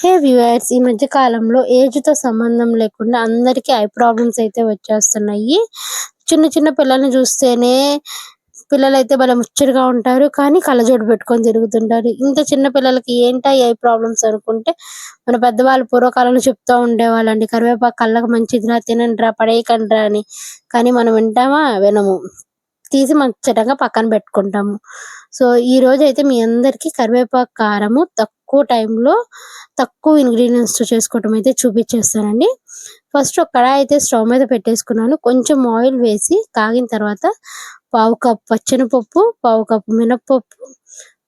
హే viewers, ఈ మధ్య కాలంలో ఏజ్ తో సంబంధం లేకుండా అందరికీ ఐ ప్రాబ్లమ్స్ అయితే వచ్చేస్తున్నాయి. చిన్న చిన్న పిల్లల్ని చూస్తేనే పిల్లలైతే భలే ముచ్చటగా ఉంటారు. కానీ కళ్ళజోడు పెట్టుకొని తిరుగుతుంటారు. ఇంత చిన్న పిల్లలకి ఏంటా ఈ ఐ ప్రాబ్లమ్స్ అనుకుంటే మన పెద్దవాళ్ళు పూర్వకాలంలో చెప్తూ ఉండేవాళ్ళండి. కరివేపాకు కళ్ళకు మంచిదిరా, తినండిరా, పడేయకండిరా అని. కానీ మనం వింటామా? వినము. తీసి ముచ్చటగా పక్కన పెట్టుకుంటాము. సో ఈ రోజైతే మీ అందరికీ కరివేపాకు కారము తక్కువ టైంలో తక్కువ ఇంగ్రీడియంట్స్‌తో చేసుకోవటం అయితే చూపించేస్తానండి. ఫస్ట్ ఒక కడాయి అయితే స్టవ్ మీద పెట్టేసుకున్నాను. కొంచెం ఆయిల్ వేసి కాగిన తర్వాత పావు కప్పు పచ్చెనపప్పు, పావు కప్పు మినపప్పు,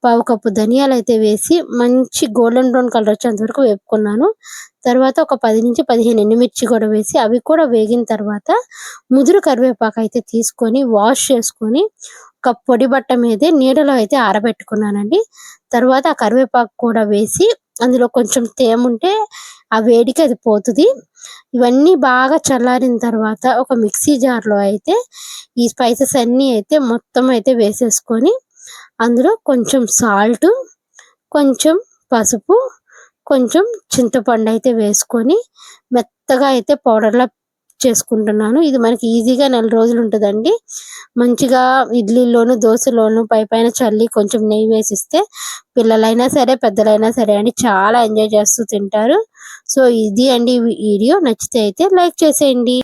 పావు కప్పు ధనియాలైతే వేసి మంచి గోల్డెన్ బ్రౌన్ కలర్ వచ్చేంత వరకు వేపుకున్నాను. తర్వాత ఒక 10-15 ఎండుమిర్చి కూడా వేసి అవి కూడా వేగిన తర్వాత ముదురు కరివేపాకు అయితే తీసుకొని వాష్ చేసుకొని ఒక పొడి బట్ట మీదే నీడలో అయితే ఆరబెట్టుకున్నానండి. తర్వాత ఆ కరివేపాకు కూడా వేసి అందులో కొంచెం తేమ ఉంటే ఆ వేడికి అది పోతుంది. ఇవన్నీ బాగా చల్లారిన తర్వాత ఒక మిక్సీ జార్లో అయితే ఈ స్పైసెస్ అన్నీ అయితే మొత్తం అయితే వేసేసుకొని అందులో కొంచెం సాల్ట్, కొంచెం పసుపు, కొంచెం చింతపండు అయితే వేసుకొని మెత్తగా అయితే పౌడర్లా చేసుకుంటున్నాను. ఇది మనకి ఈజీగా 4 రోజులు ఉంటుందండి. మంచిగా ఇడ్లీలోను, దోశలోను పైన చల్లి కొంచెం నెయ్యి వేసిస్తే పిల్లలైనా సరే, పెద్దలైనా సరే అండి చాలా ఎంజాయ్ చేస్తూ తింటారు. సో ఇది అండి వీడియో. నచ్చితే అయితే లైక్ చేసేయండి.